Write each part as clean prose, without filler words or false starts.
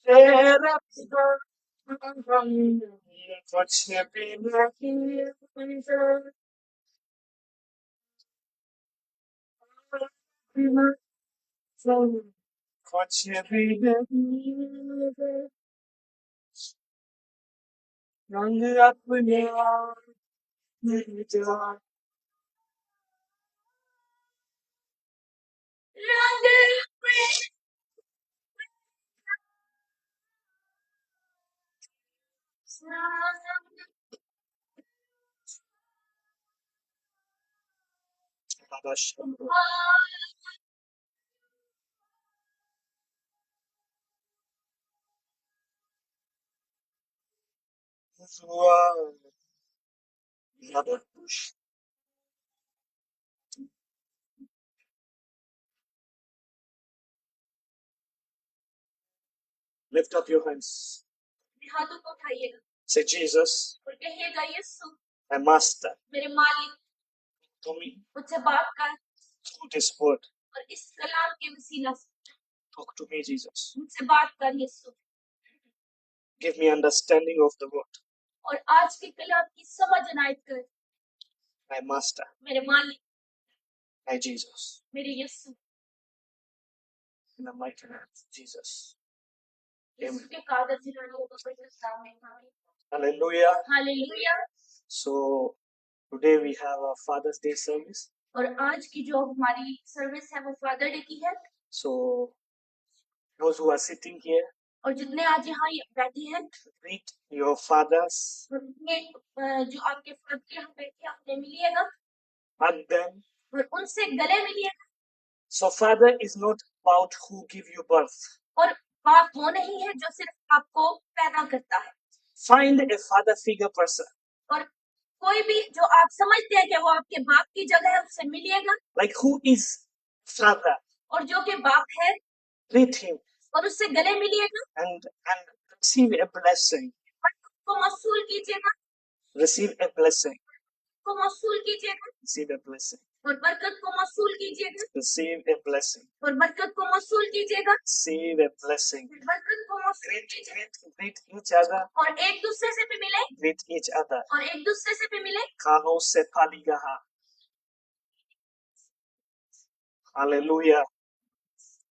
तेरा कुछ भी नहीं, कुछ भी नहीं, रंग अपने आप में जा Lift up your hands. हाथों को उठाइएगा. Say Jesus. और कहिएगा यीशु. My master. मेरे मालिक. To me. मुझसे बात कर. Through this word. और इस कलाम के वसीला से. Talk to me, Jesus. मुझसे बात कर यीशु. Give me understanding of the word. और आज के कलाम की समझ अनायत कर. My master. मेरे मालिक. My Jesus. मेरे यीशु. In the mighty name of Jesus. Amen. Hallelujah. Hallelujah. So today we have a Father's Day service. और आज की जो हमारी सर्विस है वो फादर डे की है. So those who are sitting here, और जितने आज यहाँ बैठे हैं, greet your fathers. जो आपके फादर यहाँ बैठे हैं उन्हें मिलिएगा. Hug them. और उनसे गले मिलिएगा. So father is not about who give you birth. और बाप वो नहीं है जो सिर्फ आपको पैदा करता है. Find a father figure person. और कोई भी जो आप समझते हैं कि वो आपके बाप की जगह है उससे मिलिएगा. Like who is father? और जो के बाप है, greet him. और उससे गले मिलिएगा. And receive a blessing. को मौसूल कीजिएगा. Receive a blessing. को मौसूल कीजिएगा. Receive a blessing. और बरकत को मौसूल कीजिएगा. Receive a blessing. और बरकत को मौसूल कीजिएगा. Receive a blessing. बरकत को मौसूल कीजिएगा. Greet each other. और एक दूसरे से भी मिले. Greet each other. और एक दूसरे से भी मिले. कानों से पाली गहा. Hallelujah.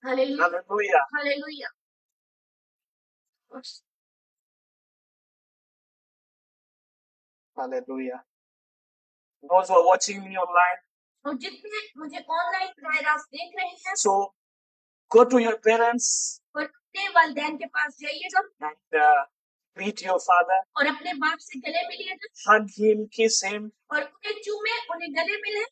Hallelujah. Hallelujah. Hallelujah. Hallelujah. Those who are watching me online. और जितने मुझे ऑनलाइन वायरस देख रहे हैं. So go to your parents. और अपने वालिदैन के पास जाइएगा. And greet your father. और अपने बाप से गले मिलिएगा. Hug him, kiss him. और उन्हें चूमे, उन्हें गले मिले.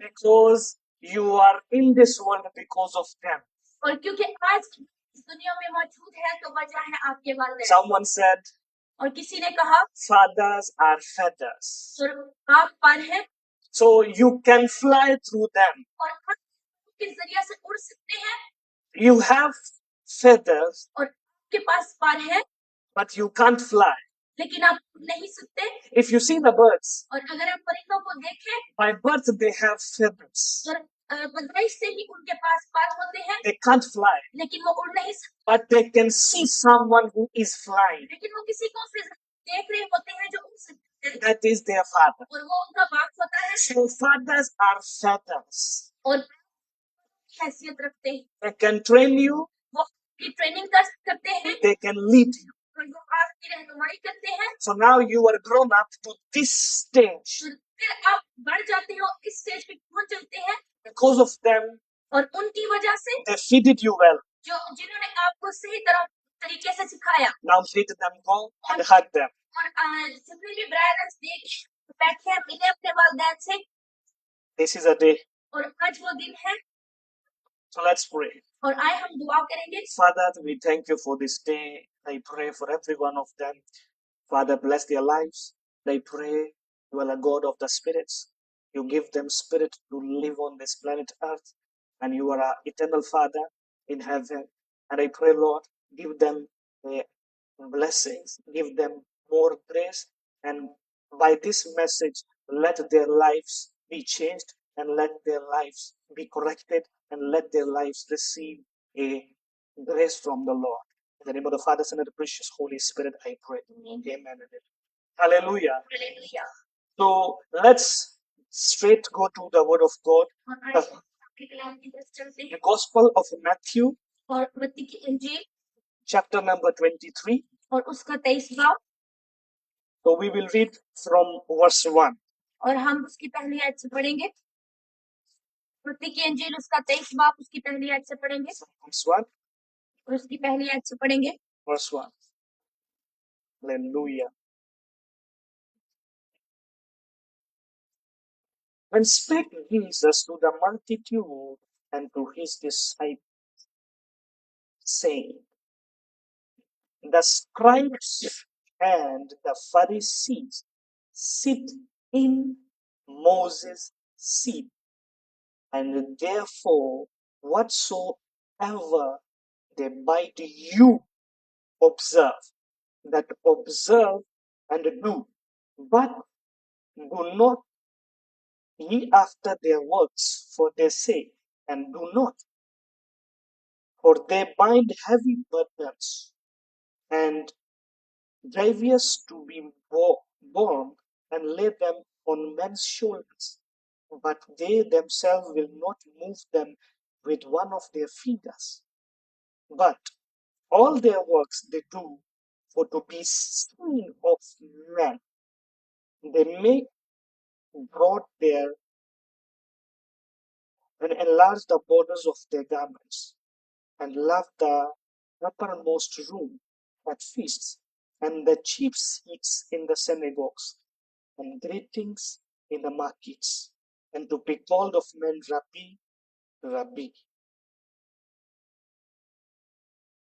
Because you are in this world because of them. और क्योंकि आज इस दुनिया में मौजूद है तो वजह है आपके वालिदैन. Someone said. और किसी ने कहा. Fathers are feathers. और बाप पर है. So you can fly through them. और आप के जरिए से उड़ सकते हैं. You have feathers. और आपके पास पर है. But you can't fly. लेकिन आप नहीं सकते. If you see the birds. और अगर आप परिंदों को देखें. By birth they have feathers. और पैदाइश से ही उनके पास पर होते हैं. They can't fly. लेकिन वो उड़ नहीं सकते. But they can see someone who is flying. लेकिन वो किसी को देख रहे होते हैं जो उड़ सकते हैं. That is their father. और वो उनका बाप होता है. So fathers are feathers. और हैसियत रखते हैं. They can train you. वो आपकी ट्रेनिंग करते हैं. They can lead you. और वो आपकी रहनुमाई करते हैं. So now you are grown up to this stage. फिर आप बढ़ जाते हो इस स्टेज पे पहुंच जाते हैं. Because of them. और उनकी वजह से. They feeded you well. जो जिन्होंने आपको सही तरीके से सिखाया. Now feed them, go and hug them. और जितने भी ब्रदर्स देख बैठे हैं मिले अपने वालिदैन से. This is a day. और आज वो दिन है. So let's pray. और आए हम दुआ करेंगे. Father, we thank you for this day. I pray for every one of them. Father, bless their lives. I pray you are a God of the spirits. You give them spirit to live on this planet Earth, and you are an eternal Father in heaven. And I pray, Lord, give them blessings, give them more grace, and by this message, let their lives be changed. and let their lives be corrected and let their lives receive a grace from the Lord. In the name of the Father, Son, and the precious Holy Spirit, I pray. Amen. Hallelujah. Hallelujah. So let's straight go to the Word of God. The Gospel of Matthew, और मत्ती की इंजील, chapter number 23. और उसका 23वां. So we will read from verse 1. और हम उसकी पहली आयत से पढ़ेंगे. मत्ती की इंजील उसका 23वां उसकी पहली आयत से पढ़ेंगे. Verse 1. और उसकी पहली आयत से पढ़ेंगे. Verse 1. Hallelujah. When spake Jesus to the multitude and to his disciples, saying, the scribes and the Pharisees sit in Moses' seat, and therefore whatsoever they bid you observe, that observe and do, but do not ye after their works, for they say, and do not. For they bind heavy burdens and grievous to be borne, and lay them on men's shoulders, but they themselves will not move them with one of their fingers. But all their works they do for to be seen of men. They make broad their and enlarge the borders of their garments, and love the uppermost room at feasts, and the chief seats in the synagogues, and greetings in the markets, and to be called of men Rabbi, Rabbi.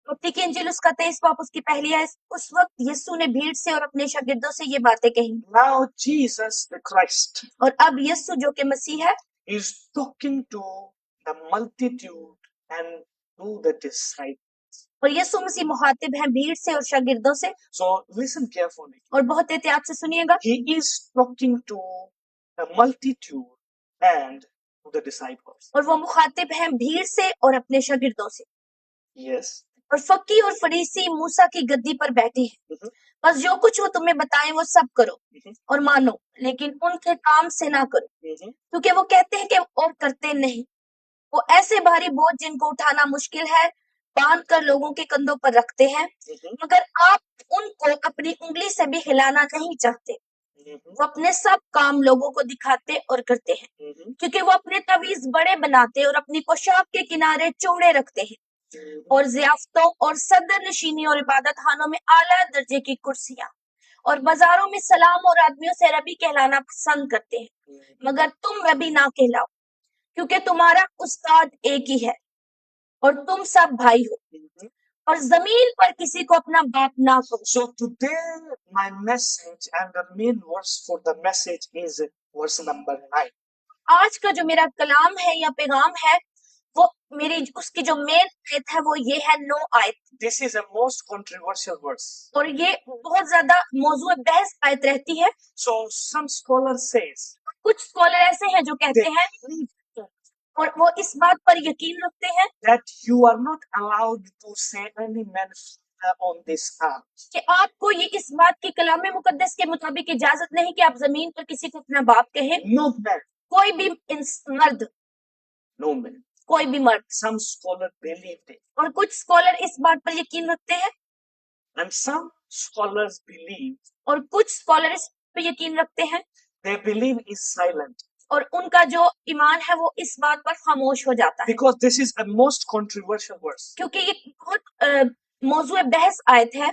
मत्ती की इंजील उसका 23वां उसकी पहली आयत. उस वक्त यीशु ने भीड़ से और अपने शागिर्दों से ये बातें कही. Now Jesus the Christ, और अब यीशु जो कि मसीह है, is talking to the multitude and to the disciples. और यीशु मसीह मुखातिब है भीड़ से और शागिर्दों से. So listen carefully. और बहुत एहतियात से सुनिएगा. He is talking to the multitude and to the disciples. और वो मुखातिब है भीड़ से और अपने शागिर्दों से. Yes. और फक्की और फरीसी मूसा की गद्दी पर बैठे हैं. बस जो कुछ वो तुम्हें बताएं वो सब करो और मानो, लेकिन उनके काम से ना करो, क्योंकि वो कहते हैं कि और करते नहीं. वो ऐसे भारी बोझ जिनको उठाना मुश्किल है बांध कर लोगों के कंधों पर रखते हैं, मगर आप उनको अपनी उंगली से भी हिलाना नहीं चाहते. वो अपने सब काम लोगों को दिखाते और करते हैं, क्योंकि वो अपने तवीज बड़े बनाते और अपनी पोशाक के किनारे चौड़े रखते हैं, और ज़ियाफ़तों और सदर नशीनी और इबादत खानों में आला दर्जे की कुर्सियां और बाजारों में सलाम और आदमियों से रबी कहलाना पसंद करते हैं, मगर तुम रबी ना कहलाओ, क्योंकि तुम्हारा उस्ताद एक ही है और तुम सब भाई हो. और जमीन पर किसी को अपना बाप ना कहो. So today my message and the main verse for the message is verse number 9. आज का जो मेरा कलाम है या पैगाम है वो मेरी उसकी जो मेन आयत है वो ये है 9 आयत. This is a most controversial verse. और ये बहुत ज्यादा मौजूद बहस आयत रहती है. So some scholars says, कुछ स्कॉलर ऐसे हैं जो कहते हैं और वो इस बात पर यकीन रखते हैं that you are not allowed to say any man on this earth. कि आपको ये इस बात की कलाम मुकद्दस के मुताबिक इजाजत नहीं कि आप जमीन पर किसी को अपना बाप कहें. No man. कोई भी मर्द. No man. कोई भी मर्द. Some scholars believe it. और कुछ स्कॉलर इस बात पर यकीन रखते हैं. And some scholars believe. और कुछ स्कॉलर इस पर यकीन रखते हैं. They believe is silent. और उनका जो ईमान है वो इस बात पर खामोश हो जाता है. Because this is a most controversial verse. क्योंकि ये बहुत मौजूद बहस आयत है.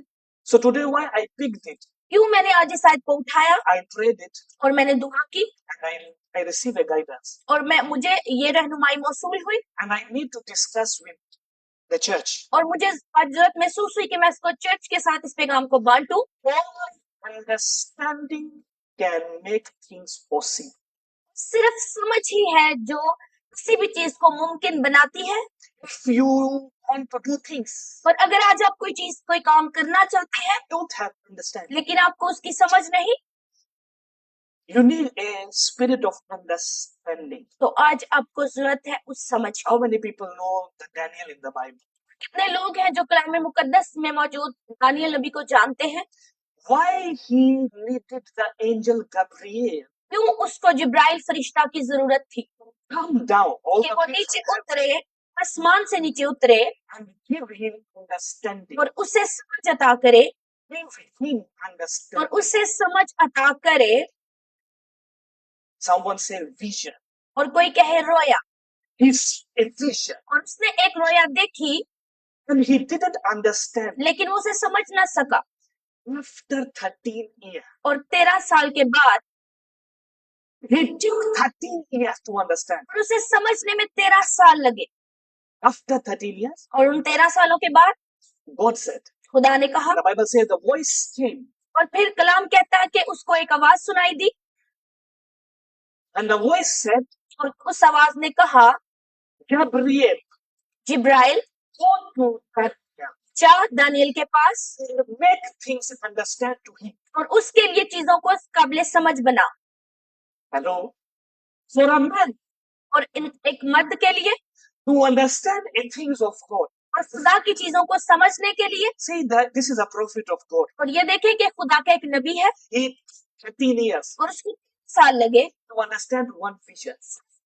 So today why I picked it. क्यों मैंने आज इस आयत को उठाया? I prayed it. और मैंने दुआ की. And I received a guidance. और मुझे ये रहनुमाई मौसूल हुई. And I need to discuss with the church. और मुझे जरूरत महसूस हुई कि मैं इसको चर्च के साथ इस पैगाम को बांटूं. Understanding can make things possible. सिर्फ समझ ही है जो किसी भी चीज को मुमकिन बनाती है. If you want to do things, पर अगर आज आप कोई काम करना चाहते हैं, don't have understanding, लेकिन आपको उसकी समझ नहीं, You need a spirit of understanding. तो आज आपको जरूरत है उस समझ की. How many people know the Daniel in the Bible? कितने लोग हैं जो कलाम मुकद्दस में मौजूद दानियल नबी को जानते हैं? Why he needed the angel Gabriel? क्यों उसको जिब्राइल फरिश्ता की जरूरत थी? Come down. कि वो नीचे उतरे, आसमान से नीचे उतरे and give him understanding. और उसे समझ अता करे. Give him understanding. और उसे समझ अता करे. Someone say vision. और कोई कहे रोया. His a vision. और उसने एक रोया देखी. And he didn't understand. लेकिन वो उसे समझ ना सका. After 13 years. और 13 साल के बाद. He took 13 years to understand. और उसे समझने में 13 साल लगे. After 13 years. और उन 13 सालों के बाद. God said. खुदा ने कहा. The Bible says the voice came. और फिर कलाम कहता है कि उसको एक आवाज सुनाई दी. And the voice said, और उस आवाज ने कहा, Gabriel, Jibrail, go to Daniel, जा दानियल के पास, make things understand to him, और उसके लिए चीजों को काबिल समझ बना. Hello, for a man, और एक मर्द के लिए, to understand the things of God, और खुदा की चीजों को समझने के लिए. See that this is a prophet of God. और ये देखें कि खुदा का एक नबी है. He 13 years. और उसको साल लगे to understand one vision.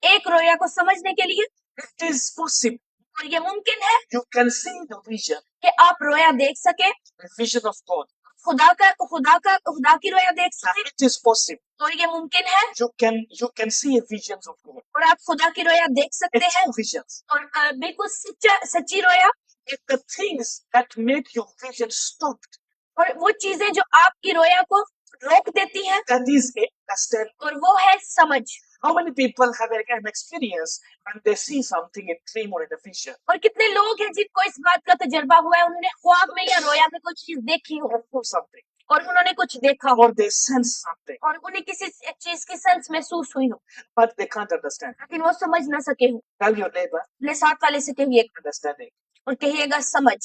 एक रोया को समझने के लिए. It is possible. और ये मुमकिन है. You can see the vision. कि आप रोया देख सके. The vision of God. खुदा की रोया देख सके. It is possible. और ये मुमकिन है. You can see visions of God. और आप खुदा की रोया देख सकते हैं. Visions. और बिल्कुल सच्ची रोया. If the things that make your vision stopped. और वो चीजें जो आपकी रोया को रोक देती है. That is a understand. और वो है समझ. How many people have an experience when they see something in dream or in a vision? और कितने लोग हैं जिनको इस बात का तजुर्बा हुआ है, उन्होंने ख्वाब में या रोया में कुछ चीज देखी हो. Or something. और उन्होंने कुछ देखा हो. Or they sense something. और उन्हें किसी चीज की सेंस महसूस हुई हो. But they can't understand. लेकिन वो समझ ना सके हो. Tell your neighbor. अपने साथ वाले से कहिए. Understanding. और कहिएगा समझ.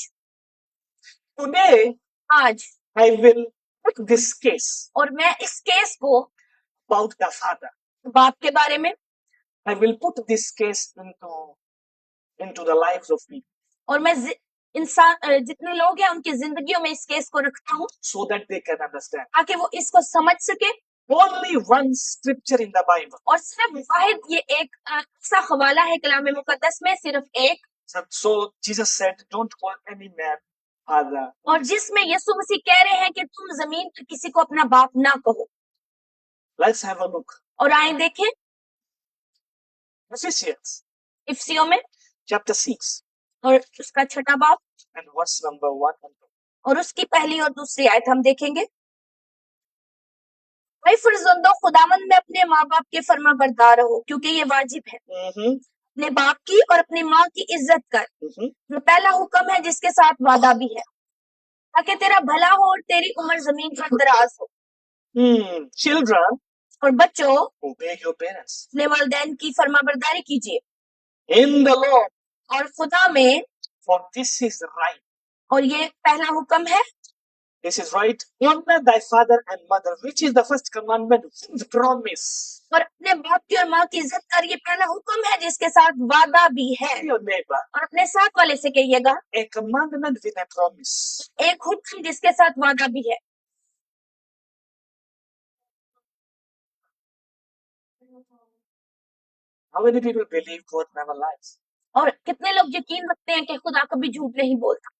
Today. आज. I will put this case. और मैं इस केस को about the father. बाप के बारे में. I will put this case into the lives of people. और मैं इंसान जितने लोग हैं उनकी जिंदगियों में इस केस को रखता हूँ. So that they can understand. ताकि वो इसको समझ सके. Only one scripture in the Bible. और सिर्फ वाहिद ये एक ऐसा हवाला है कलाम मुकद्दस में, सिर्फ एक. So Jesus said, don't call any man father. और जिसमें यीशु मसीह कह रहे हैं कि तुम जमीन पर किसी को अपना बाप ना कहो. Let's have a look. और आए देखें. Ephesians. इफिसियों में. Chapter 6. और उसका 6वां बाब. And verse number 1 and 2. और उसकी पहली और दूसरी आयत हम देखेंगे. भाई फर्जंदों, खुदावंद में अपने माँ बाप के फर्मा बरदार रहो, क्योंकि ये वाजिब है. अपने बाप की और अपनी माँ की इज्जत कर. ये पहला हुक्म है जिसके साथ वादा भी है, ताकि तेरा भला हो और तेरी उम्र जमीन पर दराज हो. Children, और बच्चों, obey your parents. अपने वालिदैन की फरमाबरदारी कीजिए. In the Lord. और खुदा में. For this is right. और ये पहला हुक्म है. This is right. Honor thy father and mother, which is the first commandment with promise. और अपने बाप की और माँ की इज्जत कर, ये पहला हुक्म है जिसके साथ वादा भी है. Your neighbor. और अपने साथ वाले से कहिएगा. A commandment with a promise. एक हुक्म जिसके साथ वादा भी है. How many people believe God never lies? और कितने लोग यकीन रखते हैं कि खुदा कभी झूठ नहीं बोलता?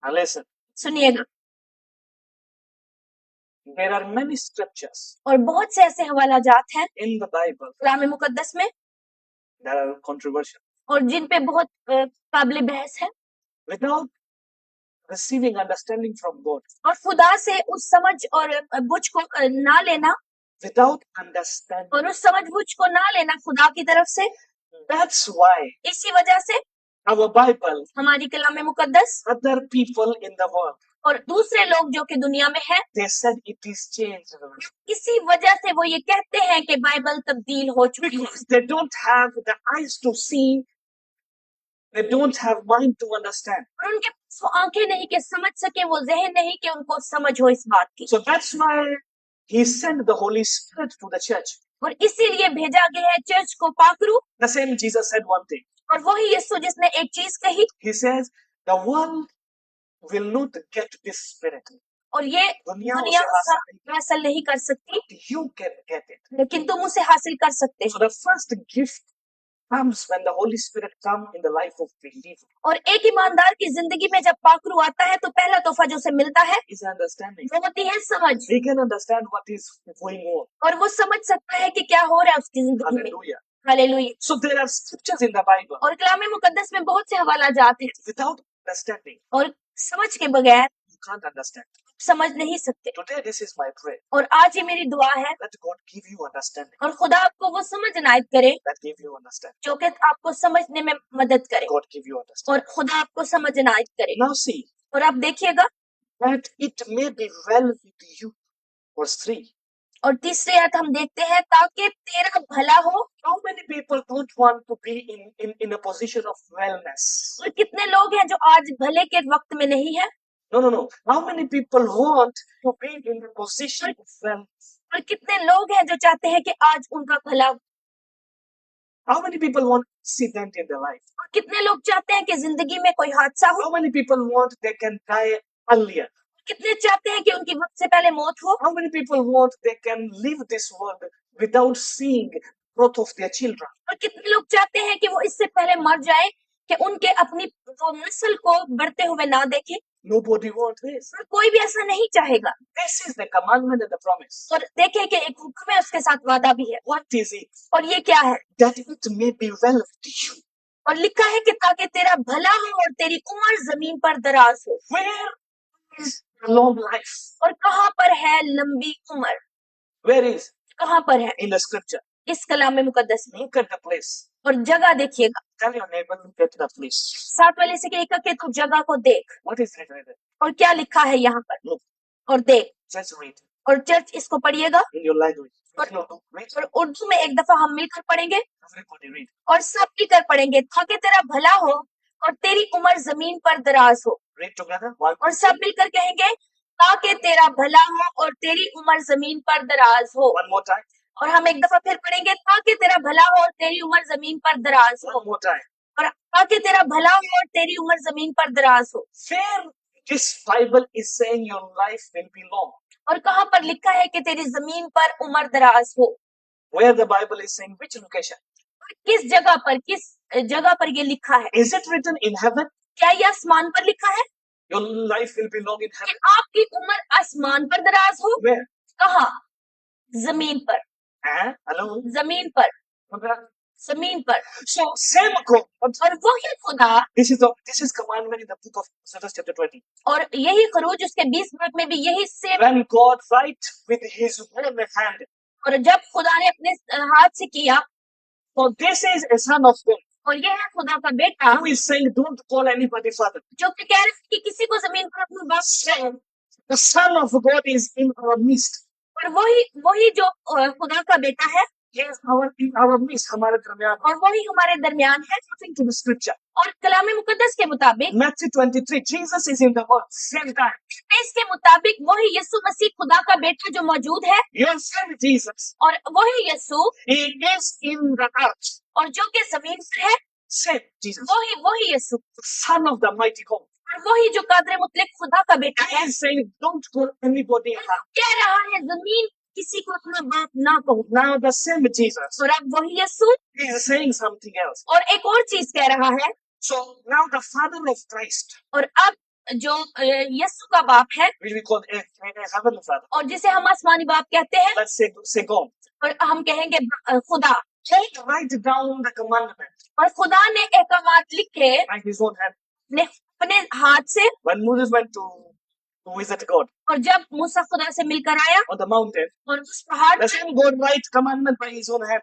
Listen. सुनिएगा. There are many scriptures. और बहुत से ऐसे हवाला जात हैं. In the Bible. कलाम मुकद्दस में. That are controversial. और जिन पे बहुत काबिल बहस है. Without receiving understanding from God. और खुदा से उस समझ और बुझ को ना लेना. Without understanding. और उस समझ बुझ को ना लेना खुदा की तरफ से. That's why. इसी वजह से. Our Bible. हमारी कलाम मुकद्दस. Other people in the world. और दूसरे लोग जो कि दुनिया में हैं. They said it is changed. इसी वजह से वो ये कहते हैं कि बाइबल तब्दील हो चुकी है. Because they don't have the eyes to see. They don't have mind to understand. और उनके पास वो आंखें नहीं कि समझ सके, वो ज़हन नहीं कि उनको समझ हो इस बात की. So that's why He sent the Holy Spirit to the church. और इसीलिए भेजा गया है चर्च को पाखरू। The same Jesus said one thing. और वही यीशु जिसने एक चीज कही, He says, the world will not get this spirit. और ये दुनिया दुनिया उसे उसका हासिल हासिल नहीं कर सकती, You can get it. लेकिन तुम उसे हासिल कर सकते So हो। the first gift comes when the Holy Spirit comes in the life of believer. और एक ईमानदार की जिंदगी में जब पाखरू आता है तो पहला तोहफा जो उसे मिलता है Is understanding. वो होती है समझ, He can understand what is going on. और वो समझ सकता है कि क्या हो रहा है उसकी जिंदगी में। Hallelujah. Hallelujah. So there are scriptures in the Bible. और कलाम मुकद्दस में बहुत से हवाला जाते हैं, Without understanding, और समझ के बगैर you can't understand. समझ नहीं सकते। Today, this is my prayer. और आज ये मेरी दुआ है, Let God give you understanding. और खुदा आपको वो समझ इनायत करे Let give you understanding. जो कि आपको समझने में मदद करे, God give you और understanding. खुदा आपको समझ इनायत करे। Now see और आप देखिएगा, that it may be well with you. Verse 3. और तीसरी आयत हम देखते हैं, ताकि तेरा भला हो। How many people don't want to be in a position of wellness? और कितने लोग हैं जो आज भले के वक्त में नहीं है? No. How many people want to be in the position of wellness? और कितने लोग हैं जो चाहते हैं कि आज उनका भला हो? How many people want accident in their life? और कितने लोग चाहते हैं कि जिंदगी में कोई हादसा हो? How many people want they can die earlier? कितने चाहते हैं कि उनकी वक्त से पहले मौत हो? How many people want they can leave this world without seeing growth of their children? और कितने लोग चाहते हैं कि वो इससे पहले मर जाए कि उनके अपनी वो नस्ल को बढ़ते हुए ना देखे? Nobody wants this. और कोई भी ऐसा नहीं चाहेगा। This is the commandment and the promise. और देखें कि एक हुक्म है, उसके साथ वादा भी है। What is it? और ये क्या है? That it may be well with you. और लिखा है कि ताकि तेरा भला हो और तेरी उम्र जमीन पर दराज हो। Where is the long life? और कहाँ पर है लंबी उम्र? Where is? कहाँ पर है? In the scripture. इस कलाम मुकद्दस में। Look at the place. और जगह देखिएगा। Tell your neighbor, look at the place. साथ वाले से कहेगा कि तू जगह को देख। What is written there? और क्या लिखा है यहाँ पर? Look. और देख। Just read और चर्च इसको पढ़िएगा। in your language. और Read. और उर्दू में एक दफा हम मिलकर पढ़ेंगे Everybody read. और सब मिलकर पढ़ेंगे, ताकि तेरा भला हो और तेरी उम्र जमीन पर दराज हो। Read together. One. और सब मिलकर कहेंगे, ताकि तेरा भला हो और तेरी उम्र जमीन पर दराज हो। One more time. और हम एक दफा फिर पढ़ेंगे, ताकि तेरा भला हो और तेरी उम्र जमीन पर दराज हो। One more time. और ताकि तेरा भला हो और तेरी उम्र जमीन पर दराज हो। Where this Bible is saying your life will be long. और कहाँ पर लिखा है कि तेरी जमीन पर उम्र दराज हो? Where the Bible is saying which location? किस जगह पर ये लिखा है? Is it written in heaven? क्या ये आसमान पर लिखा है Your life will be long in कि heaven. आपकी उम्र आसमान पर दराज हो? Where? कहाँ? जमीन पर। Hello? जमीन पर। Okay. जमीन पर। So same God. और वही खुदा, This is commandment in the book of Exodus chapter 20. और यही खरूज उसके 20 भाग में भी यही same. When God write with his own hand. और जब खुदा ने अपने हाथ से किया, So this is a son of God और ये है खुदा का बेटा who is saying don't call anybody father. जो कि कह रहे हैं कि किसी को जमीन पर अपना बाप कहे। The son of God is in our midst. और वही जो खुदा का बेटा है, He is in our midst. हमारे दरमियान. और वही हमारे दरमियान है। According to the scripture. और कलाम मुकद्दस के मुताबिक Matthew 23. Jesus is in the world. Same time. इसके मुताबिक वही यीशु मसीह खुदा का बेटा जो मौजूद है, Your son Jesus. और वही यीशु He is in the earth. और जो कि जमीन पर है, Same Jesus. वही यीशु, The son of the mighty God. और वही जो कादर मुतलक खुदा का बेटा He है, is saying don't call anybody father. कह रहा है जमीन किसी को अपना बाप ना कहो। Now the same Jesus और अब वही यीशु is saying something else. और एक और चीज कह रहा है। So now the father of Christ, और अब जो यीशु का बाप है, which we call a heavenly father. और जिसे हम आसमानी बाप कहते हैं, Let's say God. और हम कहेंगे खुदा, God write down the commandment और खुदा ने अहकामात लिखे by his own hand. अपने हाथ से। When Moses went to visit God और जब मूसा खुदा से मिलकर आया on the mountain, और उस पहाड़ the पर, same God write commandment by his own hand.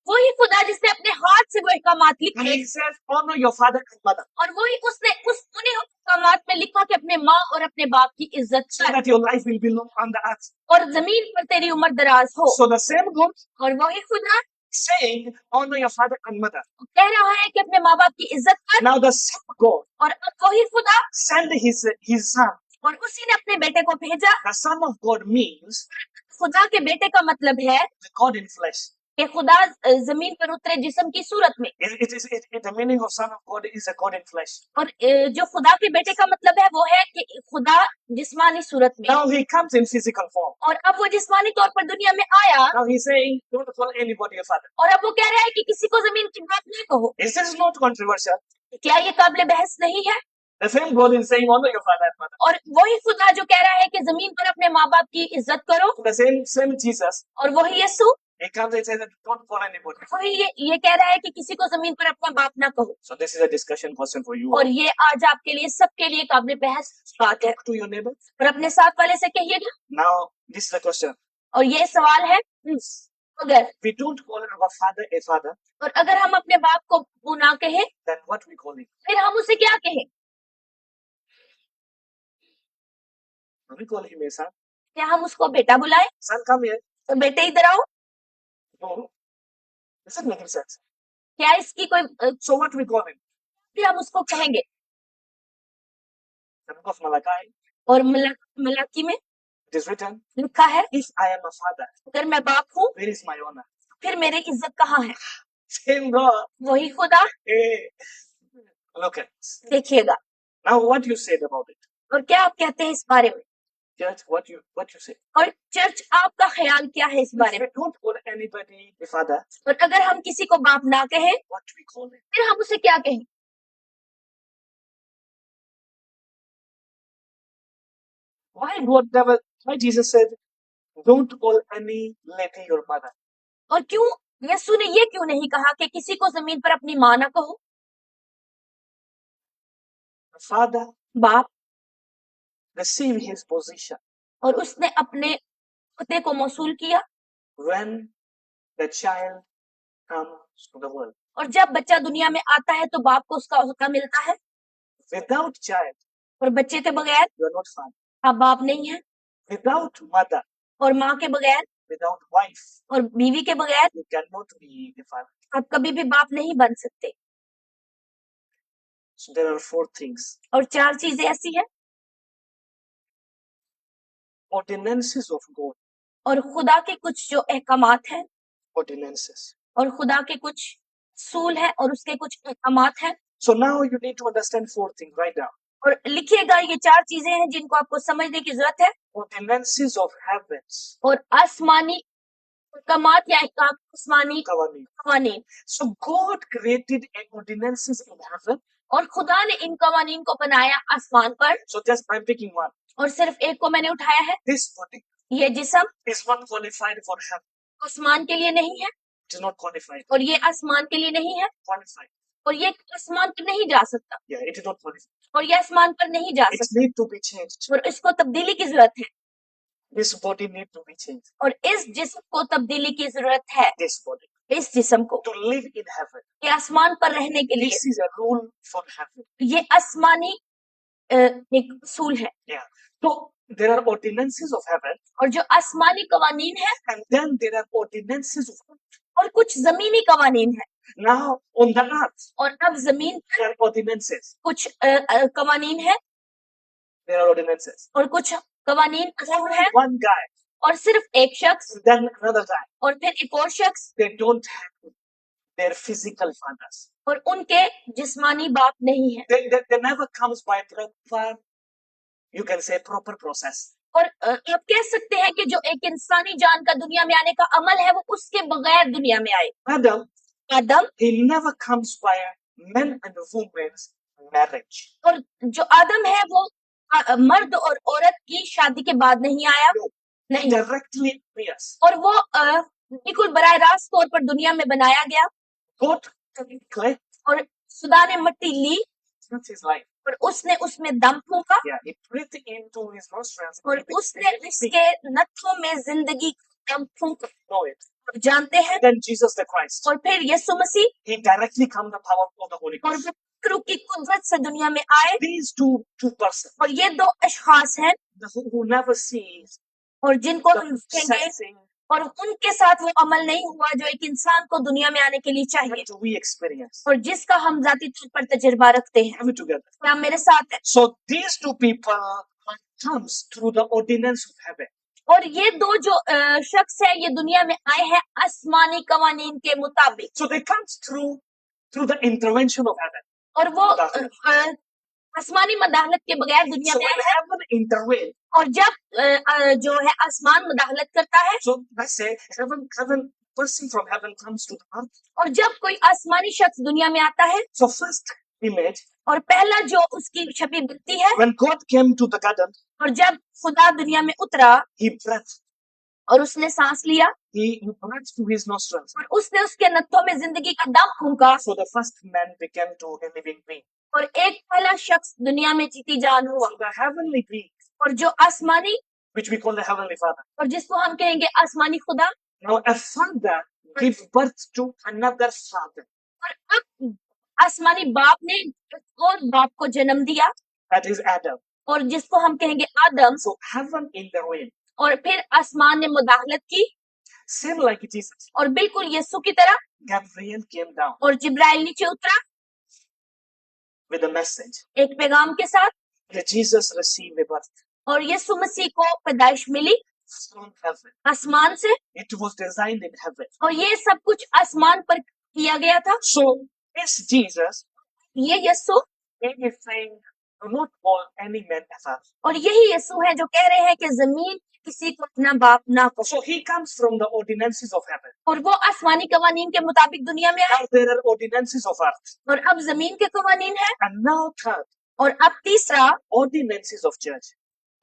वही खुदा जिसने अपने हाथ से वो अहकामात And लिखे, he says, honor your father and mother और वही उसने उन्हीं अहकामात में लिखा कि अपने माँ और अपने बाप की इज्जत so कर, that your life will be long on the earth. और जमीन पर तेरी उम्र दराज हो। So the same God और वही खुदा saying, honor your father and mother. कह रहा है कि अपने माँ बाप की इज्जत कर, Now the same God और अब वही खुदा, send his son. और उसी ने अपने बेटे को भेजा। The son of God means खुदा के बेटे का मतलब है the God in flesh. कि खुदा जमीन पर उतरे जिस्म की सूरत में, The meaning of Son of God is a God in flesh. और जो खुदा के बेटे का मतलब है वो है कि खुदा जिस्मानी सूरत में, Now he comes in physical form. और अब वो जिस्मानी तौर पर दुनिया में आया, Now he's saying, don't call anybody a father. और अब वो कह रहा है कि किसी को जमीन की बात नहीं कहो। Is this not controversial? क्या ये काबिल बहस नहीं है? The same God is saying, honor your father and mother. और वही खुदा जो कह रहा है कि जमीन पर अपने माँ बाप की इज्जत करो, The same Jesus, और वही यीशु he comes and says that don't call anybody. वही ये कह रहा है कि किसी को जमीन पर अपना बाप ना कहो। So this is a discussion question for you. और ये आज आपके लिए, सबके लिए काबिल बहस बात है। Talk to your neighbor. और अपने साथ वाले से कहिएगा। Now this is the question. और ये सवाल है, अगर We don't call our father a father, और अगर हम अपने बाप को वो ना कहें, then what we call him? फिर हम उसे क्या कहें? We call him a son. क्या हम उसको बेटा बुलाएं? Son, come here. तो बेटे इधर आओ। No. Is it making sense? क्या इसकी कोई So what we call him? फिर हम उसको कहेंगे। The book of Malachi, और मलाकी में it is written, लिखा है, if I am a father, अगर मैं बाप हूँ where is my honor? फिर मेरी इज्जत कहाँ है? Same God. वही खुदा। Hey, look at this. देखिएगा। Now what you said about it? और क्या आप कहते हैं इस बारे में? Church, what you say? और चर्च, आपका ख्याल क्या है इस बारे If में? we don't call anybody a father, और अगर हम किसी को बाप ना कहें, what we call him? फिर हम उसे क्या कहें? Why Jesus said, don't call any lady your mother? और क्यों यीशु ने ये क्यों नहीं कहा कि किसी को जमीन पर अपनी माँ ना कहो? The father बाप, received his position और उसने अपने पते को मौसूल किया when the child comes to the world. और जब बच्चा दुनिया में आता है तो बाप को उसका होता मिलता है, Without child, और बच्चे के बगैर you are not father. आप बाप नहीं है, Without mother, और माँ के बगैर without wife, और बीवी के बगैर you cannot be a father. आप कभी भी बाप नहीं बन सकते। So there are 4 things. और 4 चीजें ऐसी हैं, Ordinances of God. और खुदा के कुछ जो अहकामात हैं, Ordinances. और खुदा के कुछ सूल है, और उसके कुछ अहकामात हैं। So now you need to understand 4 things right now. और लिखिएगा, ये 4 चीजें हैं जिनको आपको समझने की जरूरत है। Ordinances of heavens. और आसमानी अहकामात या आसमानी Kawani. कवानीन। So God created ordinances in heaven. और खुदा ने इन कवानीन को बनाया आसमान पर। So just I'm picking one. और सिर्फ एक को मैंने उठाया है। This body ये जिस्म is not qualified for heaven. आसमान के लिए नहीं है, It is not qualified. और ये आसमान के लिए नहीं है, Qualified. और ये आसमान पर नहीं जा सकता, Yeah, it is not qualified. और ये आसमान पर नहीं जा It सकता, need to be changed. और इसको तब्दीली की जरूरत है। This body need to be changed. और इस जिस्म को तब्दीली की जरूरत है, This body इस जिस्म को, to live in heaven. ये आसमान पर रहने के लिए। This is a rule for heaven. ये आसमानी एक उसूल है। Yeah. So there are ordinances of heaven, और जो आसमानी कवानीन है, and then there are ordinances of earth. और कुछ जमीनी कवानीन है। Now on the earth और अब जमीन पर there are ordinances. कुछ कवानीन है, There are ordinances. और कुछ कवानीन और है, One guy, और सिर्फ एक शख्स, then another guy. और फिर एक और शख्स, They don't have their physical fathers. और उनके जिस्मानी बाप नहीं है। They never comes by proper, you can say proper process. और आप कह सकते हैं कि जो एक इंसानी जान का दुनिया में आने का अमल है वो उसके बगैर दुनिया में आए। आदम, he never comes by men and women's marriage. और जो आदम है वो मर्द और औरत की शादी के बाद नहीं आया, नहीं, Directly appears. और वो बिल्कुल बराह रास्त तौर पर दुनिया में बनाया गया। God clay, और खुदा ने मिट्टी ली, that's his life. और उसने उसमें दम फूंका, Yeah, he breathed into his nostrils. और उसने उसके नथों में जिंदगी का दम फूंका। Know it. और जानते हैं, Then Jesus the Christ, और फिर यीशु मसीह, he directly come the power of the Holy और Ghost. वो फिक्र की कुदरत से दुनिया में आए। These two persons और ये 2 अशखास हैं, who never sees और जिनको the हम देखेंगे, possessing, और उनके साथ वो अमल नहीं हुआ जो एक इंसान को दुनिया में आने के लिए चाहिए, what we experience. और जिसका हम जाती तौर पर तजुर्बा रखते हैं। Come together. क्या मेरे साथ है? So these two people comes through the ordinance of heaven. और ये दो जो शख्स है ये दुनिया में आए हैं आसमानी कवानीन के मुताबिक। So they come through the intervention of heaven. और वो आसमानी मदाहलत के बगैर दुनिया So में when आए हैं। heaven intervenes, और जब जो है आसमान मदाहलत करता है, so let's say heaven person from heaven comes to the earth. और जब कोई आसमानी शख्स दुनिया में आता है, So first image, और पहला जो उसकी छवि बनती है, when God came to the garden, और जब खुदा दुनिया में उतरा he breathed, और उसने सांस लिया, he breathed to his nostrils. और उसने उसके नथों में जिंदगी का दम फूंका, So the first man became to a living being. और एक पहला शख्स दुनिया में जीती जान हुआ। So the heavenly being, और जो आसमानी, which we call the heavenly Father, और जिसको हम कहेंगे आसमानी खुदा, now a father gives birth to another father. और अब आसमानी बाप ने एक और बाप को जन्म दिया, That is Adam. और जिसको हम कहेंगे आदम। So heaven intervened. और फिर आसमान ने मुदाखलत की, Same like Jesus. और बिल्कुल यीशु की तरह Gabriel came down और जिब्राइल नीचे उतरा with a message एक पैगाम के साथ, that Jesus received a birth और यीशु मसीह को पैदाइश मिली from heaven. आसमान से, It was designed in heaven. और ये सब कुछ आसमान पर किया गया था। So this Jesus, ये यीशु, he is saying, do not call any man a father. और यही यीशु है जो कह रहे हैं कि जमीन किसी को अपना बाप ना कहो। So he comes from the ordinances of heaven. और वो आसमानी कवानीन के मुताबिक दुनिया में आए, Now there are ordinances of earth. और अब जमीन के कवानीन है, And now third, और अब तीसरा ordinances of church.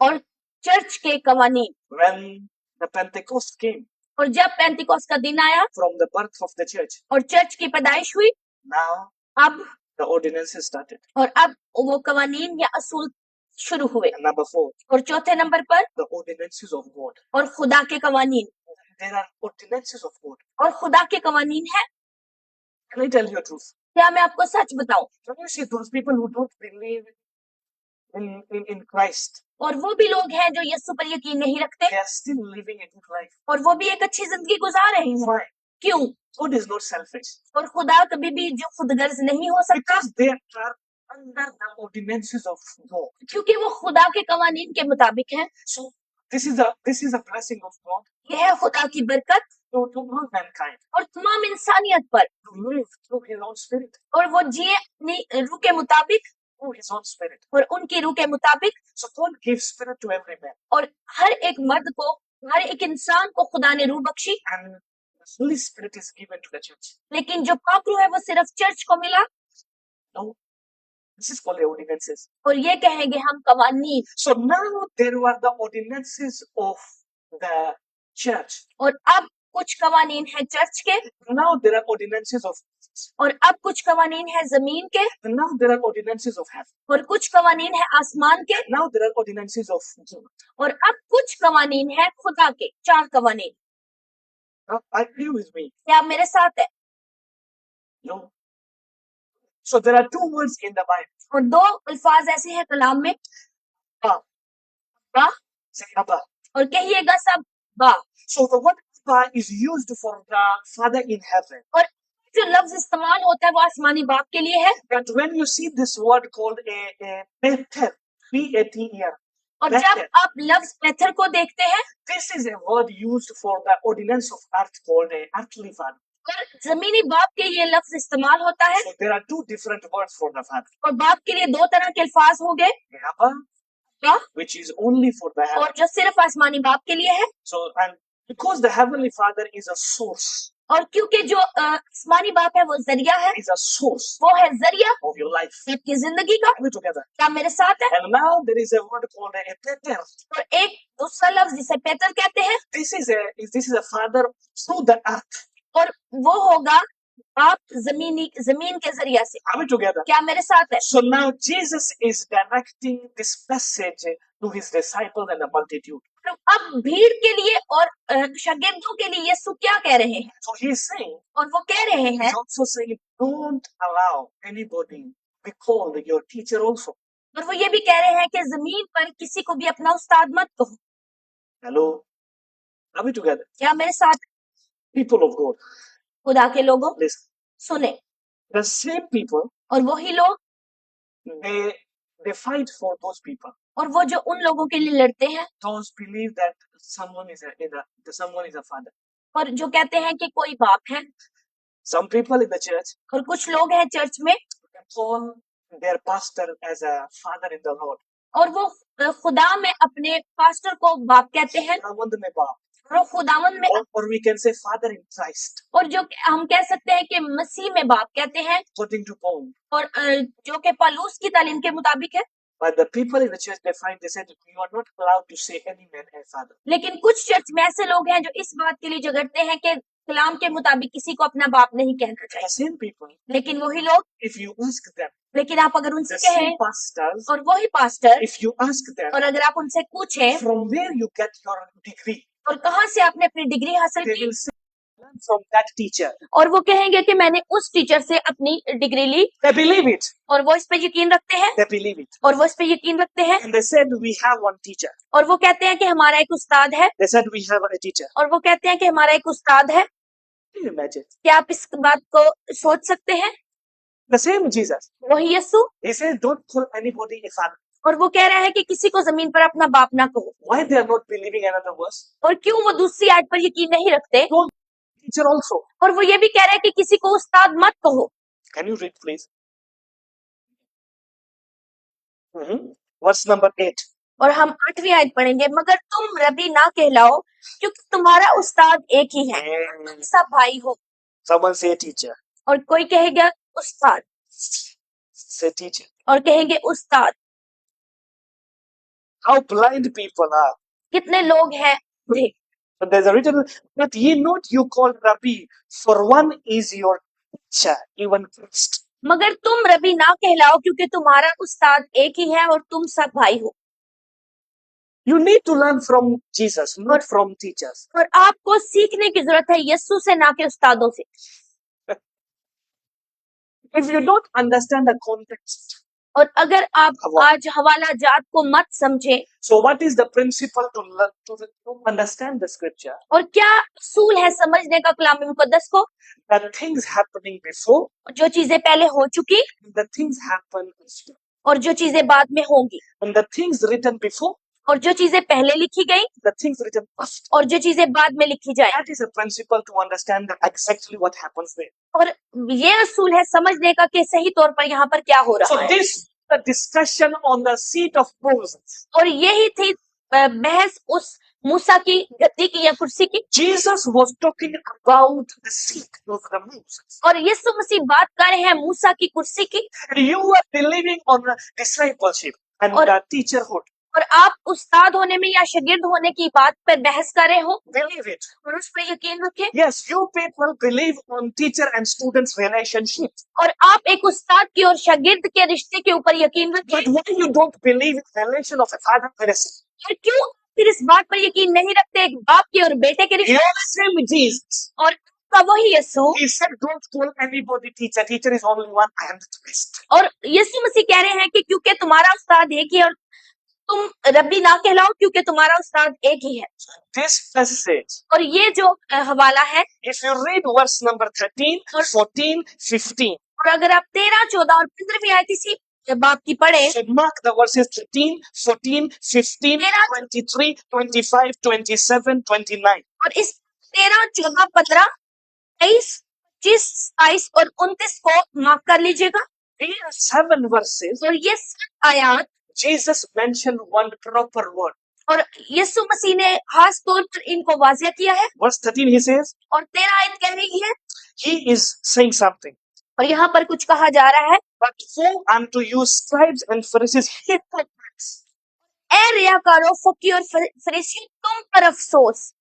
और चर्च के कवानीन। When the Pentecost came और जब पेंतिकोस्त का दिन आया from the birth of the church, और चर्च की पैदाइश हुई, now अब the ordinances started. और अब वो कवानीन या असूल शुरू हुए। And number four, और चौथे नंबर पर the ordinances of God. और खुदा के कवानीन, There are ordinances of God. और खुदा के कवानीन है। Can I tell you a truth? क्या मैं आपको सच बताऊं? Can you see those people who don't believe in Christ? और वो भी लोग हैं जो यीशु पर यकीन नहीं रखते, They are still living a good life. और वो भी एक अच्छी जिंदगी गुजार रहे हैं। Why? क्यों? God is not selfish. और खुदा कभी भी जो खुदगर्ज नहीं हो सकता, Because they are under the ordinances of God. क्योंकि वो खुदा के कवानीन के मुताबिक है। So this is a blessing of God यह है खुदा की बरकत to all mankind और तमाम इंसानियत पर, to live through His own Spirit, और वो जिए अपनी रूह के मुताबिक through His own Spirit. और उनकी रूह के मुताबिक। So God gives Spirit to every man, और हर एक मर्द को, हर एक इंसान को खुदा ने रूह Bakshi, and the Holy Spirit is given to the church. लेकिन जो पाक रूह है वो सिर्फ चर्च को मिला। No, this is called the ordinances. और ये कहेंगे हम कवानीन। So now there were the ordinances of the church. और अब कुछ कवानीन है चर्च के, Now there are ordinances of, और अब कुछ कवानीन है जमीन के, and now there are ordinances of heaven. और कुछ कवानीन है आसमान के, Now there are ordinances of God. और अब कुछ कवानीन है खुदा के। 4 कवानीन। Now, agree with me? क्या आप मेरे साथ है? No. So there are two words in the Bible. और 2 अल्फाज ऐसे हैं कलाम में, Abba. बा, Say Abba. और कहिएगा सब बा। So the word Abba is used for the Father in heaven. और जो लफ्ज इस्तेमाल होता है वो आसमानी बाप के लिए है। But when you see this word called a Pater, P-A-T-E-R, और जब आप लफ्ज पैथर को देखते हैं, this is a word used for the ordinance of earth called a earthly father. और जमीनी बाप के लिए लफ्ज इस्तेमाल होता है। So there are two different words for the father. और बाप के लिए 2 तरह के अल्फाज हो गए, Abba, बा, which is only for the heaven. और जो सिर्फ आसमानी बाप के लिए है। So, and because the heavenly father is a source, और क्योंकि जो आसमानी बाप है वो जरिया है, is a source वो है जरिया of your life. आपकी जिंदगी का। Are we together? क्या मेरे साथ है? And now there is a word called a Pater. और एक दूसरा लफ्ज जिसे पैतर कहते हैं, This is a father through the earth. और वो होगा बाप जमीन के जरिया से। Are we together? क्या मेरे साथ है? So now Jesus is directing this message to his disciples and the multitude. तो अब भीड़ के लिए और शागिर्दों के लिए यीशु क्या कह रहे हैं? So he is saying, और वो कह रहे हैं, he's also saying, don't allow anybody be called your teacher also. और वो ये भी कह रहे हैं कि जमीन पर किसी को भी अपना उस्ताद मत कहो। Hello? Are we together? क्या मेरे साथ? People of God, खुदा के लोगों, listen. सुने। The same people, और वही लोग they fight for those people. और वो जो उन लोगों के लिए लड़ते हैं, those believe that someone is a father. और जो कहते हैं कि कोई बाप है, Some people in the church और कुछ लोग हैं चर्च में, call their pastor as a father in the Lord. और वो खुदा में अपने पास्टर को बाप कहते हैं, खुदावंद में बाप, और वो खुदावंद में, or we can say father in Christ, और जो हम कह सकते हैं कि मसीह में बाप कहते हैं, according to Paul. और जो कि पौलुस की तालीम के मुताबिक है। But the people in the church, they said you are not allowed to say any man as father. लेकिन कुछ चर्च में ऐसे लोग हैं जो इस बात के लिए झगड़ते हैं कि कलाम के मुताबिक किसी को अपना बाप नहीं कहना चाहिए। The same people, लेकिन वही लोग, if you ask them, लेकिन आप अगर उनसे the same कहें, pastors, और वही pastor, if you ask them, और अगर आप उनसे पूछें from where you get your degree, और कहाँ से आपने अपनी डिग्री हासिल they की, will say, learn from that teacher. और वो कहेंगे कि मैंने उस टीचर से अपनी डिग्री ली, They believe it. और वो इस पे यकीन रखते हैं, They believe it. और वो इस पे यकीन रखते हैं, And they said we have one teacher. और वो कहते हैं कि हमारा एक उस्ताद है, They said we have a teacher. और वो कहते हैं कि हमारा एक उस्ताद है। Can you imagine? क्या आप इस बात को सोच सकते हैं? The same Jesus. वही यीशु, He said don't call anybody a father. और वो कह रहा है कि किसी को जमीन पर अपना बाप ना कहो। Why they are not believing another verse? और क्यों वो दूसरी आयत पर यकीन नहीं रखते? Don't teacher also. और वो ये भी कह रहा है कि किसी को उस्ताद मत कहो। Can you read please? Verse number 8. और हम 8वीं आयत पढ़ेंगे, मगर तुम रबी ना कहलाओ क्योंकि तुम्हारा उस्ताद एक ही है, तुम सब भाई हो। Someone say teacher. और कोई कहेगा उस्ताद, Say teacher. और कहेंगे उस्ताद। How blind people are. कितने लोग हैं देख। But there's a written, but ye not you call Rabbi, for one is your teacher, even Christ. मगर तुम रबी ना कहलाओ क्योंकि तुम्हारा उस्ताद एक ही है और तुम सब भाई हो। You need to learn from Jesus, not from teachers. और आपको सीखने की जरूरत है यीशु से, ना कि उस्तादों से। If you don't understand the context, और अगर आप आज हवाला जात को मत समझे, so what is the principle to learn to understand the scripture? और क्या असूल है समझने का कलाम मुकद्दस को? The things happening before, जो चीजें पहले हो चुकी, the things happen after. और जो चीजें बाद में होंगी, And the things written before, और जो चीजें पहले लिखी गई, the things written after. और जो चीजें बाद में लिखी जाए। That is a principle to understand exactly what happens there. और ये असूल है समझने का कि सही तौर पर यहाँ पर क्या हो रहा So है। this the discussion on the seat of Moses. और यही थी बहस उस मूसा की गद्दी की या कुर्सी की। Jesus was talking about the seat of the Moses. और यीशु मसीह बात कर रहे हैं मूसा की कुर्सी की। And you are believing on the discipleship and the teacherhood. और आप उस्ताद होने में या शागिर्द होने की बात पर बहस कर रहे हो। Believe it. और उस पर यकीन रखें। Yes, you people believe on teacher and students relationship. और आप एक उस्ताद की और शागिर्द के रिश्ते के ऊपर यकीन रखें। But why you don't believe in relation of a father and a son? और क्यों फिर इस बात पर यकीन नहीं रखते एक बाप के और बेटे के रिश्ते? Your same Jesus. और का वही यीशु। He said, "Don't call anybody teacher. Teacher is only one. I am the best." और यीशु मसीह कह रहे हैं कि क्योंकि तुम्हारा उस्ताद एक ही है और तुम रब्बी ना कहलाओ क्योंकि तुम्हारा उस्ताद एक ही है। This passage. और ये जो हवाला है, If you read verse number 13, 14, 15. और अगर आप 13, 14 और 15वीं आयत इसी बाप की पढ़े, So mark the verses 13, 14, 15, 23, 25, 27, 29. और इस 13, 14, 15, 23, 25, 27 और 29 को मार्क कर लीजिएगा। These are 7 verses. और ये 7 आयत Jesus mentioned one proper word. और यीशु मसीह ने खास तौर पर इनको वाज़ेह किया है। Verse 13 he says, और 13 आयत कह रही है, he is saying something. और यहाँ पर कुछ कहा जा रहा है, But woe unto you scribes and Pharisees, hypocrites. ए रियाकारों, फकी और फरीसियों, तुम पर अफसोस।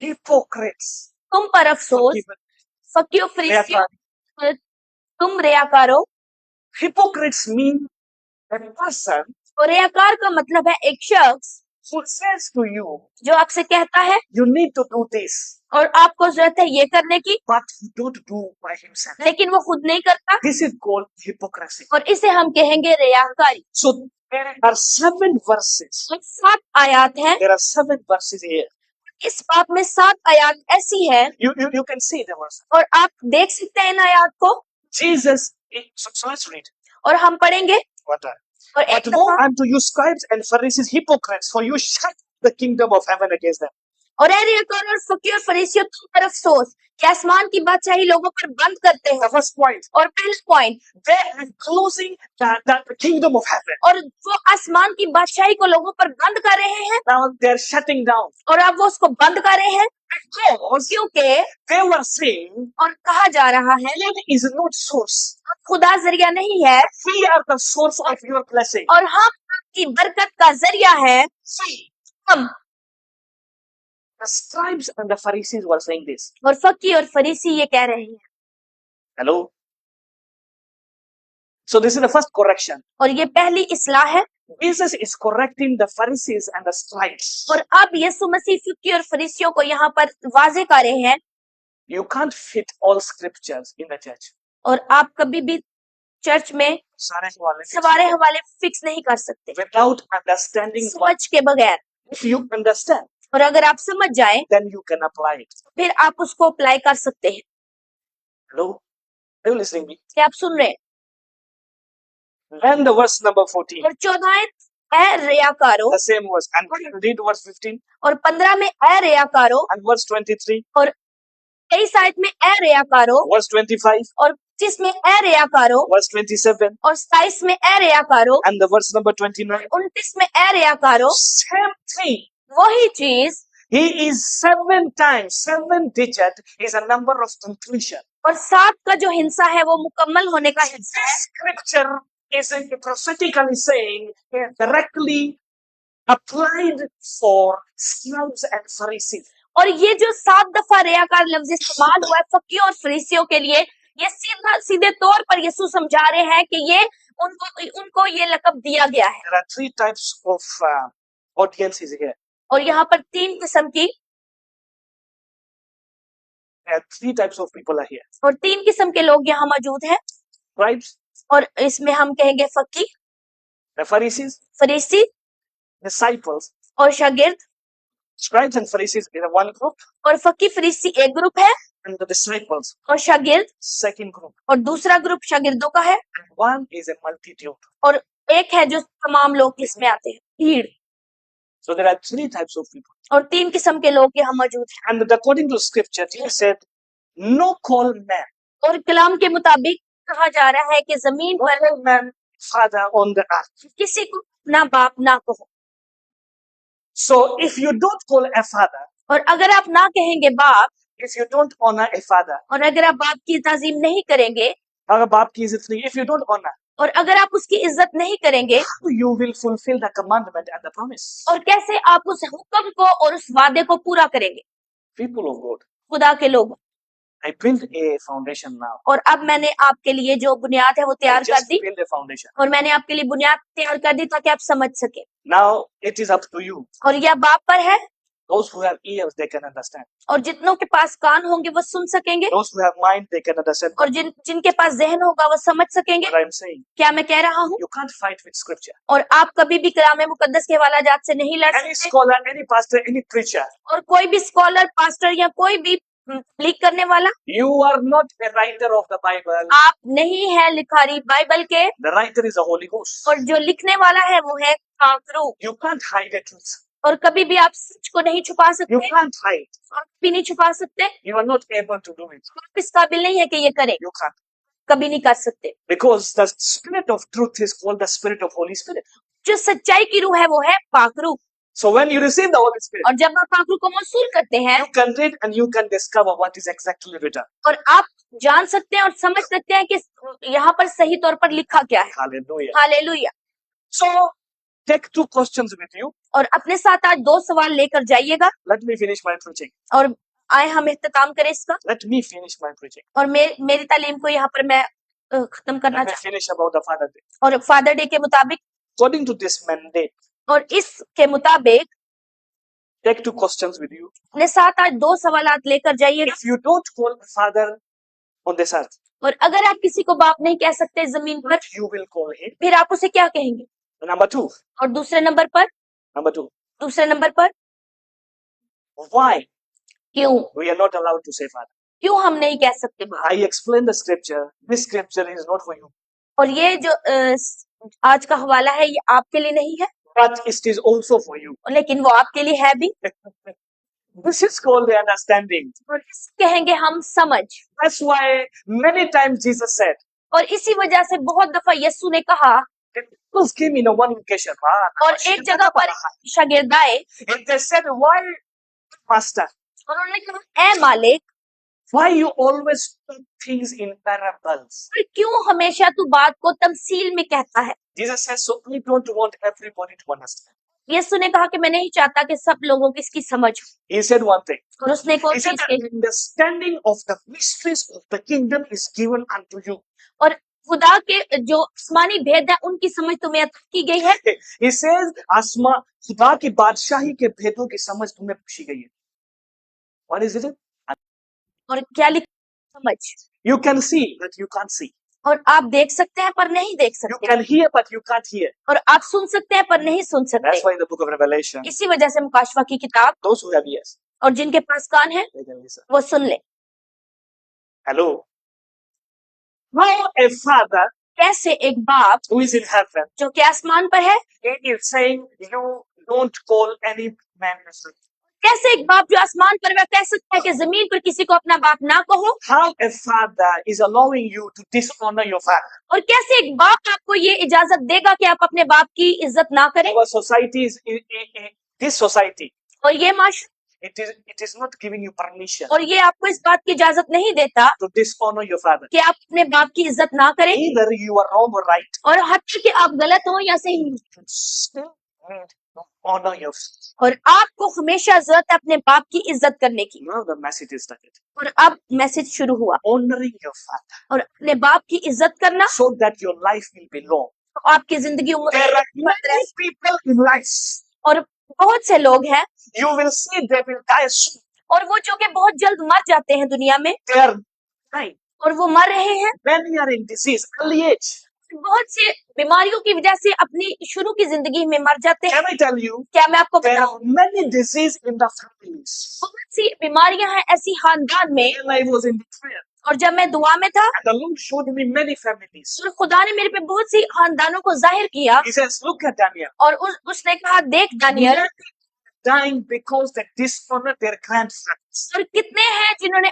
Hypocrites. तुम पर अफसोस, फकी और फरीसियों, तुम रियाकारों। Hypocrites mean a person और रियाकार का मतलब है एक शख्स who says to you, जो आपसे कहता है you need to do this, और आपको जरूरत है ये करने की, but he don't do by himself. लेकिन वो खुद नहीं करता, This is called hypocrisy. और इसे हम कहेंगे रियाकारी। So there are 7 verses. 7 आयत हैं। There are 7 verses here. इस बात में 7 आयत ऐसी है, You can see the verse. और आप देख सकते हैं इन आयत को। Jesus, so let's read. और हम पढ़ेंगे, What are? और एक But woe दफा unto you, scribes and Pharisees, hypocrites, for you shut the kingdom of heaven against them. और और फकीर और फरीसियों तुम पर अफसोस कि आसमान की बादशाही लोगों पर बंद करते The हो। first point, और पहला point, they are closing the kingdom of heaven. और वो आसमान की बादशाही को लोगों पर बंद कर रहे हैं Now they are shutting down और अब वो उसको बंद कर रहे हैं because क्योंकि they were saying और कहा जा रहा है God is not source. खुदा जरिया नहीं है We are the source of your blessing. और हम आपकी बरकत का जरिया है। See, हम the scribes and the Pharisees were saying this. और फकी और फरीसी ये कह रहे हैं। Hello? So this is the first correction. और ये पहली इस्लाह है Jesus is correcting the Pharisees and the scribes. और अब यीशु मसीह फकी और फरीसियों को यहाँ पर वाजे कर रहे हैं। You can't fit all scriptures in the church. और आप कभी भी चर्च में सवारे हवाले फिक्स नहीं कर सकते without understanding समझ के बगैर। If you understand, और अगर आप समझ जाएं then you can apply it. फिर आप उसको अप्लाई कर सकते हैं। Hello? Are you listening me? क्या आप सुन रहे हैं? Then the verse number 14. और 14 ऐ रियाकारो, The same verse. And read verse 15 और 15 में ऐ रियाकारो, and verse 23, और 23 आयत में ऐ रियाकारो, verse 25, और 25 में ऐ रियाकारो, verse 27, और 27 में ऐ रियाकारो, and the verse number 29. 29 में ऐ रियाकारो। Same thing. वही चीज, He is 7 times, 7 digit is a number of completion. और 7 का जो हिस्सा है वो मुकम्मल होने का हिस्सा है। This scripture is prophetically saying directly applied for scribes and Pharisees. और ये जो 7 दफा रियाकार लफ्ज इस्तेमाल हुआ है फकीयों और फरीसियों के लिए, ये सीधे तौर पर यीशु समझा रहे हैं कि ये उनको ये लक़ब दिया गया है। There are 3 types of audiences here. और यहाँ पर 3 किस्म की There are 3 types of people are here. और 3 किस्म के लोग यहाँ मौजूद हैं। Scribes, और इसमें हम कहेंगे फकी, the Pharisees, फरीसी disciples. और शागिर्द। Scribes and Pharisees is one group, और फकी फरीसी एक ग्रुप है and the disciples और शागिर्द second group. और दूसरा ग्रुप शागिर्दों का है, And one is a multitude. और एक है जो तमाम लोग इसमें आते हैं, भीड़। So there are 3 types of people. और 3 किस्म के लोग यहाँ मौजूद हैं। And according to scripture, Jesus said, "No call man, और कलाम के मुताबिक कहा जा रहा है कि जमीन no पर call man father on the earth." किसी को ना बाप ना कहो। So if you don't call a father, और अगर आप ना कहेंगे बाप, if you don't honor a father, और अगर आप बाप की ताजीम नहीं करेंगे, अगर बाप की इज्जत नहीं, if you don't honor, और अगर आप उसकी इज्जत नहीं करेंगे, how you will fulfill the commandment and the promise? और कैसे आप उस हुक्म को और उस वादे को पूरा करेंगे? People of God, खुदा के लोग। I built a foundation now. और अब मैंने आपके लिए जो बुनियाद है वो I तैयार कर just the, built a foundation. और मैंने आपके लिए बुनियाद तैयार कर दी ताकि आप समझ सके। Now it is up to you. और यह बाप पर है, Those who have ears, they can understand. और जितनों के पास कान होंगे वो सुन सकेंगे, Those who have mind, they can understand और जिनके पास जहन होगा वो समझ सकेंगे। what I'm saying. क्या मैं कह रहा हूँ? You can't fight with scripture. और आप कभी भी कलाम मुकद्दस के हवाला जात से नहीं लड़ Any सकते। scholar, any pastor, any preacher, और कोई भी स्कॉलर, पास्टर या कोई भी लीक करने वाला, you are not a writer of the Bible. आप नहीं है लिखारी बाइबल के, The writer is the Holy Ghost. और जो लिखने वाला है वो है रूह। You can't hide the truth. और कभी भी आप सच को नहीं छुपा सकते, You can't hide. और कभी नहीं छुपा सकते। You are not able to do it. आप इस काबिल नहीं है कि ये करें, You can't. कभी नहीं कर सकते। Because the spirit of truth is called the spirit of Holy Spirit. जो सच्चाई की रूह है वो है पाक रूह। So when you receive the Holy Spirit, और जब आप पाक रूह को मौसूल करते हैं, you can read and you can discover what is exactly written. और आप जान सकते हैं और समझ सकते हैं कि यहाँ पर सही तौर पर लिखा क्या है। Hallelujah. Hallelujah. So take 2 questions with you. और अपने साथ आज 2 सवाल लेकर जाइएगा, Let me finish my preaching. और आए हम इख्तिताम करें इसका। Let me finish my preaching. और मेरी तालीम को यहाँ पर मैं खत्म करना Let me चाहती finish about the Father Day. हूँ। और फादर डे के मुताबिक, According to this mandate, और इसके मुताबिक take 2 questions with you. अपने साथ आज 2 सवालात लेकर जाइएगा। If you don't call Father on this earth, और अगर आप किसी को बाप नहीं कह सकते जमीन पर, you will call him. फिर आप उसे क्या कहेंगे? Number 2. और दूसरे नंबर पर Why क्यों we are not allowed to say Father? क्यों हम नहीं कह सकते बाप? I explained the scripture. This scripture is not for you. और ये जो आज का हवाला है, ये आपके लिए नहीं है, but it is also for you. लेकिन वो आपके लिए है भी। This is called the understanding. और इसे कहेंगे हम समझ। That's why many times Jesus said, और इसी वजह से बहुत दफा यीशु ने कहा, "Just give me one occasion." और एक जगह पर शागिर्द आए And they said, "Why, Master? और उन्होंने कहा, ए मालिक, Why you always talk things in parables?" फिर क्यों हमेशा तू बात को तमसील में कहता है? Jesus says, "So I don't want everybody to understand." यीशु ने कहा कि मैं नहीं चाहता कि सब लोगों की इसकी समझ हो। He said one thing. और उसने एक और He said चीज that कही, understanding of the mysteries of the kingdom is given unto you. और खुदा के जो आसमानी भेद है उनकी समझ तुम्हें अता की गई है। He says, आसमा खुदा की बादशाही के भेदों की समझ तुम्हें बख्शी गई है। What is it? और क्या लिखा समझ? You can see, but you can't see. और आप देख सकते हैं पर नहीं देख You सकते, can hear, but you can't hear. और आप सुन सकते हैं पर नहीं सुन सकते। That's why in the book of Revelation, इसी वजह से मुकाशवा की किताब, those who have ears, और जिनके पास कान है they can listen. वो सुन ले। Hello. How a father कैसे एक बाप who is in heaven, जो कि आसमान पर है, he is saying, you don't call any man your son. कैसे एक बाप जो आसमान पर वह कह सकता है कि जमीन पर किसी को अपना बाप ना कहो, How a father is allowing you to dishonor your father. और कैसे एक बाप आपको ये इजाजत देगा कि आप अपने बाप की इज्जत ना करें। Our society is, this society, और ये माश it is not giving you permission और ये आपको इस बात की इजाजत नहीं देता to dishonor your father. कि आप अपने बाप की इज्जत ना करें, Either you are wrong or right. और हत्या कि आप गलत हो या सही हो, You still need to honor your father. और आपको हमेशा जरूरत है अपने बाप की इज्जत करने की। Now the message is started. और अब मैसेज शुरू हुआ, Honoring your father और अपने बाप की इज्जत करना, so that your life will be long. तो आपकी जिंदगी There are many people in life. और बहुत से लोग हैं You will see they will die soon. और वो जो कि बहुत जल्द मर जाते हैं दुनिया में, They are dying. और वो मर रहे हैं Many are in disease, early age. बहुत से बीमारियों की वजह से अपनी शुरू की जिंदगी में मर जाते हैं। Can I tell you? क्या मैं आपको There बताऊं, are many diseases in the families. बहुत सी बीमारियां हैं ऐसी खानदान में। When I was in the prayer, और जब मैं दुआ में था and the Lord showed me many families. और खुदा ने मेरे पे बहुत सी खानदानों को जाहिर किया, He says, look at Daniel. और उसने कहा, देख Daniel, Many dying because they dishonor their grandfathers. और कितने हैं जिन्होंने